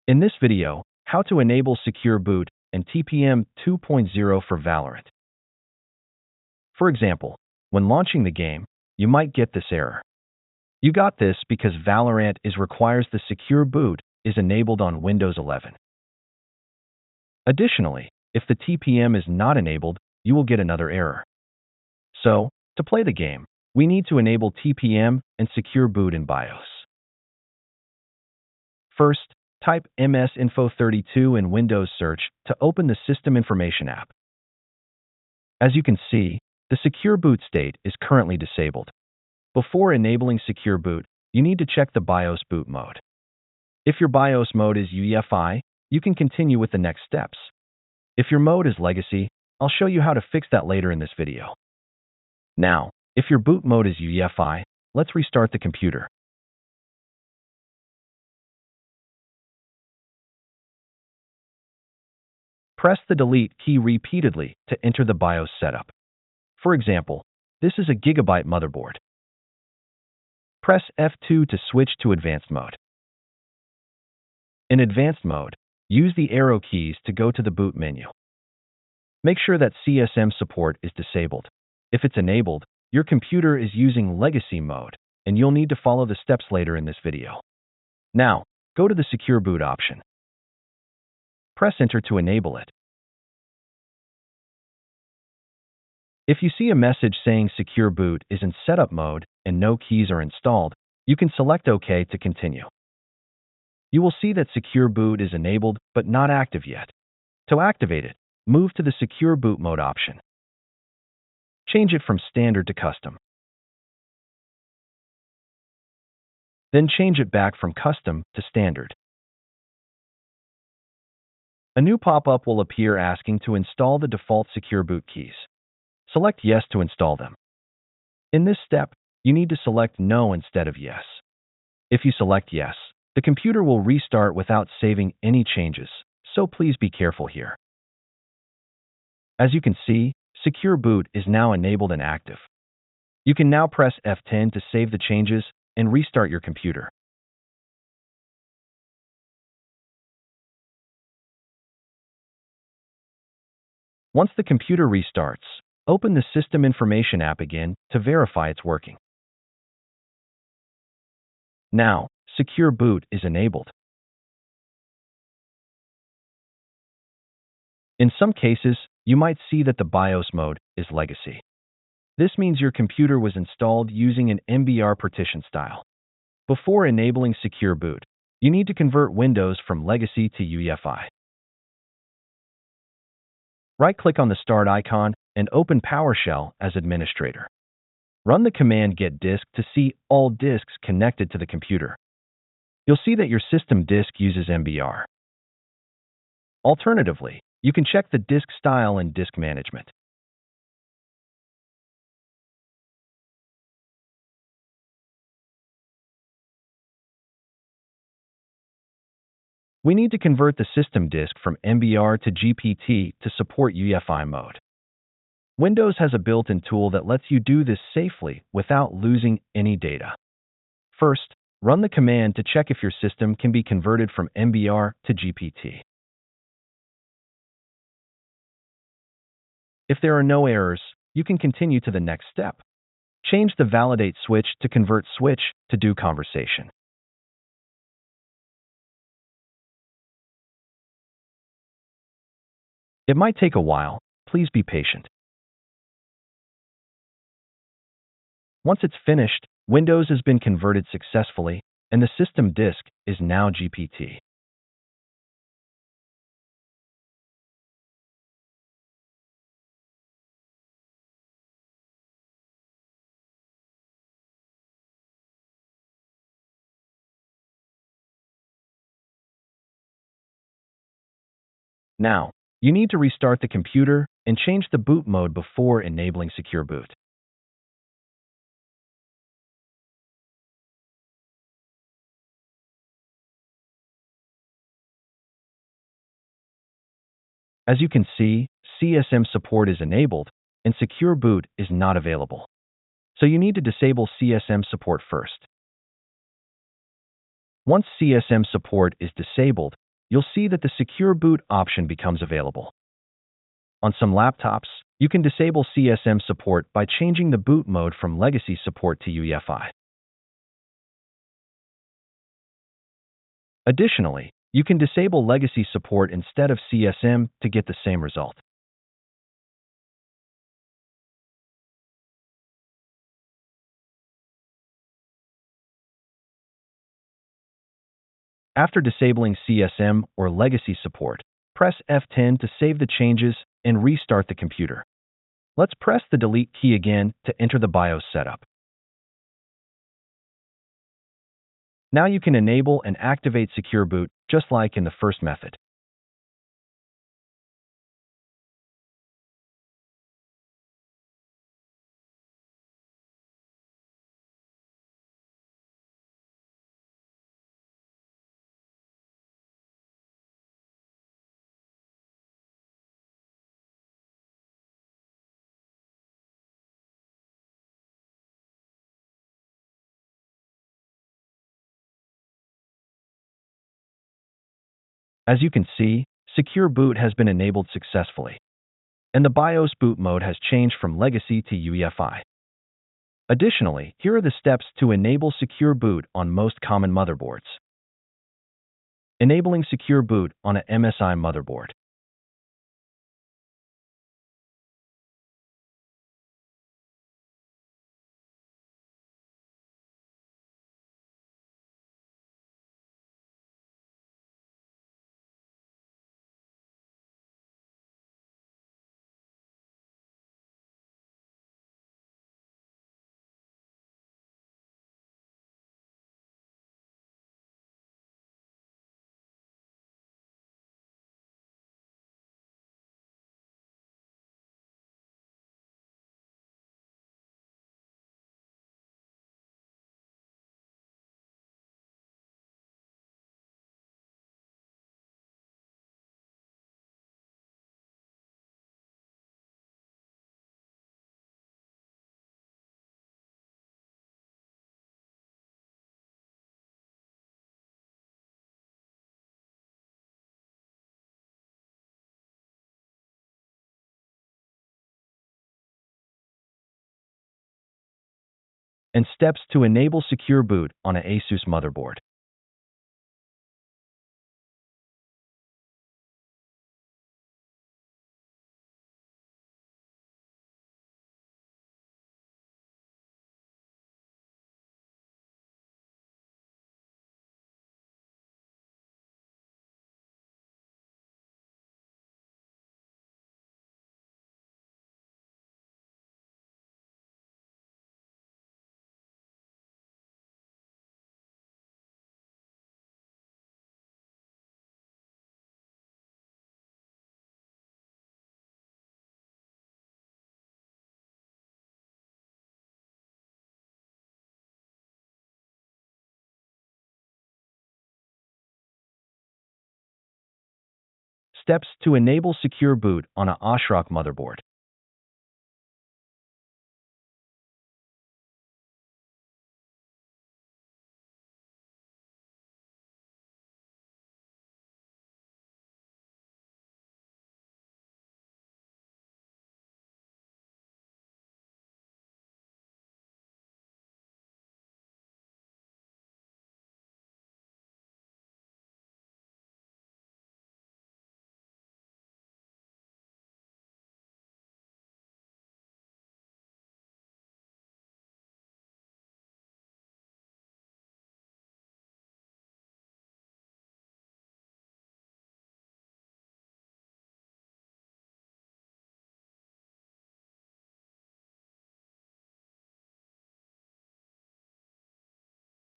In this video, how to enable Secure Boot and TPM 2.0 for Valorant. For example, when launching the game, you might get this error. You got this because Valorant requires the Secure Boot is enabled on Windows 11. Additionally, if the TPM is not enabled, you will get another error. So, to play the game, we need to enable TPM and Secure Boot in BIOS. First, type msinfo32 in Windows Search to open the System Information app. As you can see, the Secure Boot state is currently disabled. Before enabling Secure Boot, you need to check the BIOS boot mode. If your BIOS mode is UEFI, you can continue with the next steps. If your mode is Legacy, I'll show you how to fix that later in this video. Now, if your boot mode is UEFI, let's restart the computer. Press the Delete key repeatedly to enter the BIOS setup. For example, this is a Gigabyte motherboard. Press F2 to switch to Advanced mode. In Advanced mode, use the arrow keys to go to the boot menu. Make sure that CSM support is disabled. If it's enabled, your computer is using Legacy mode, and you'll need to follow the steps later in this video. Now, go to the Secure Boot option. Press Enter to enable it. If you see a message saying Secure Boot is in setup mode and no keys are installed, you can select OK to continue. You will see that Secure Boot is enabled but not active yet. To activate it, move to the Secure Boot mode option. Change it from Standard to Custom. Then change it back from Custom to Standard. A new pop-up will appear asking to install the default Secure Boot keys. Select Yes to install them. In this step, you need to select No instead of Yes. If you select Yes, the computer will restart without saving any changes, so please be careful here. As you can see, Secure Boot is now enabled and active. You can now press F10 to save the changes and restart your computer. Once the computer restarts, open the System Information app again to verify it's working. Now, Secure Boot is enabled. In some cases, you might see that the BIOS mode is Legacy. This means your computer was installed using an MBR partition style. Before enabling Secure Boot, you need to convert Windows from Legacy to UEFI. Right-click on the Start icon and open PowerShell as administrator. Run the command get disk to see all disks connected to the computer. You'll see that your system disk uses MBR. Alternatively, you can check the disk style in Disk Management. We need to convert the system disk from MBR to GPT to support UEFI mode. Windows has a built-in tool that lets you do this safely without losing any data. First, run the command to check if your system can be converted from MBR to GPT. If there are no errors, you can continue to the next step. Change the Validate switch to Convert switch to Do Conversation. It might take a while. Please be patient. Once it's finished, Windows has been converted successfully, and the system disk is now GPT. Now, you need to restart the computer and change the boot mode before enabling Secure Boot. As you can see, CSM support is enabled and Secure Boot is not available. So you need to disable CSM support first. Once CSM support is disabled, you'll see that the Secure Boot option becomes available. On some laptops, you can disable CSM support by changing the boot mode from legacy support to UEFI. Additionally, you can disable legacy support instead of CSM to get the same result. After disabling CSM or legacy support, press F10 to save the changes and restart the computer. Let's press the delete key again to enter the BIOS setup. Now you can enable and activate Secure Boot just like in the first method. As you can see, Secure Boot has been enabled successfully, and the BIOS boot mode has changed from legacy to UEFI. Additionally, here are the steps to enable Secure Boot on most common motherboards. Enabling Secure Boot on an MSI motherboard. And steps to enable Secure Boot on an Asus motherboard. Steps to enable Secure Boot on an ASRock motherboard.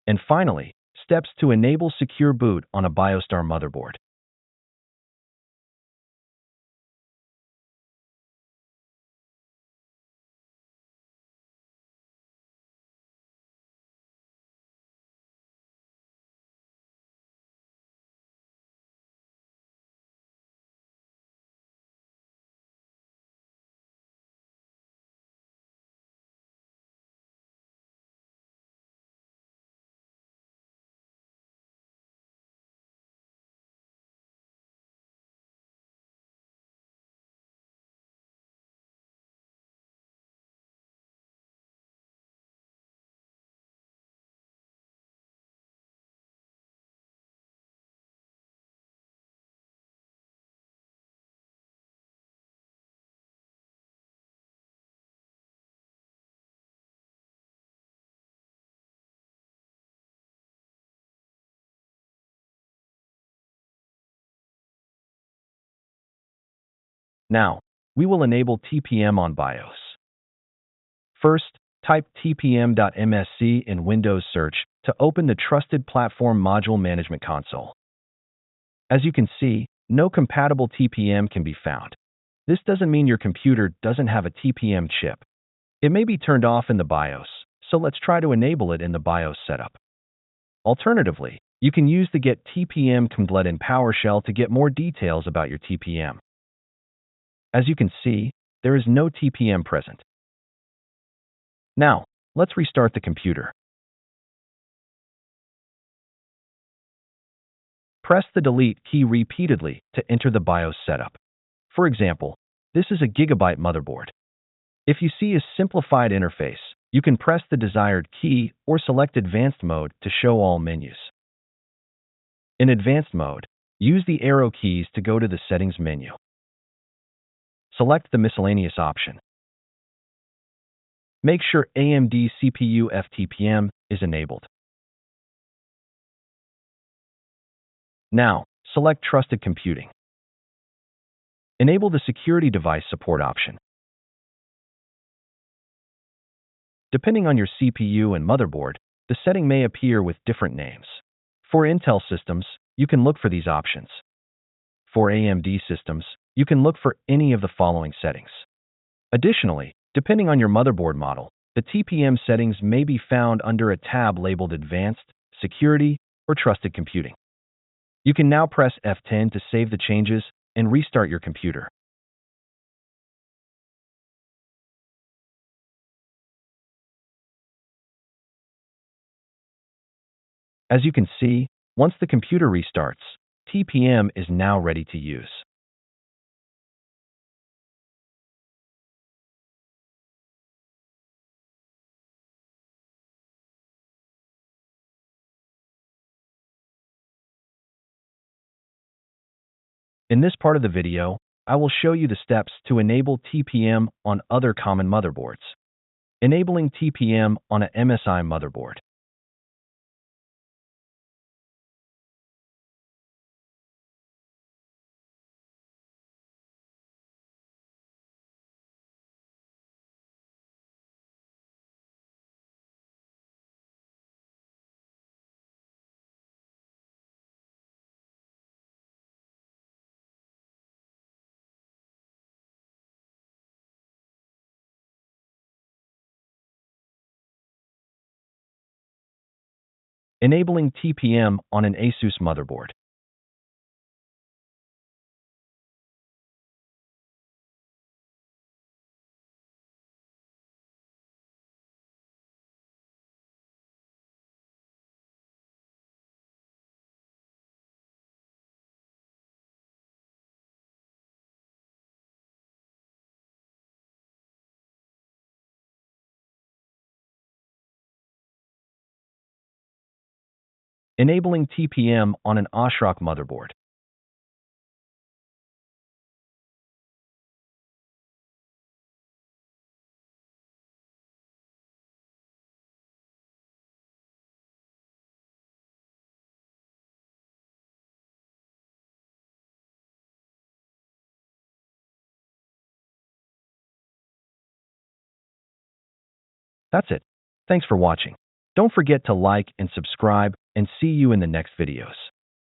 And finally, steps to enable Secure Boot on a BIOStar motherboard. Now, we will enable TPM on BIOS. First, type tpm.msc in Windows Search to open the Trusted Platform Module Management Console. As you can see, no compatible TPM can be found. This doesn't mean your computer doesn't have a TPM chip. It may be turned off in the BIOS, so let's try to enable it in the BIOS setup. Alternatively, you can use the Get TPM command in PowerShell to get more details about your TPM. As you can see, there is no TPM present. Now, let's restart the computer. Press the Delete key repeatedly to enter the BIOS setup. For example, this is a Gigabyte motherboard. If you see a simplified interface, you can press the desired key or select Advanced Mode to show all menus. In Advanced Mode, use the arrow keys to go to the Settings menu. Select the Miscellaneous option. Make sure AMD CPU fTPM is enabled. Now, select Trusted Computing. Enable the Security Device Support option. Depending on your CPU and motherboard, the setting may appear with different names. For Intel systems, you can look for these options. For AMD systems, you can look for any of the following settings. Additionally, depending on your motherboard model, the TPM settings may be found under a tab labeled Advanced, Security, or Trusted Computing. You can now press F10 to save the changes and restart your computer. As you can see, once the computer restarts, TPM is now ready to use. In this part of the video, I will show you the steps to enable TPM on other common motherboards. Enabling TPM on a MSI motherboard. Enabling TPM on an Asus motherboard. Enabling TPM on an ASRock motherboard. That's it. Thanks for watching. Don't forget to like and subscribe, and see you in the next videos.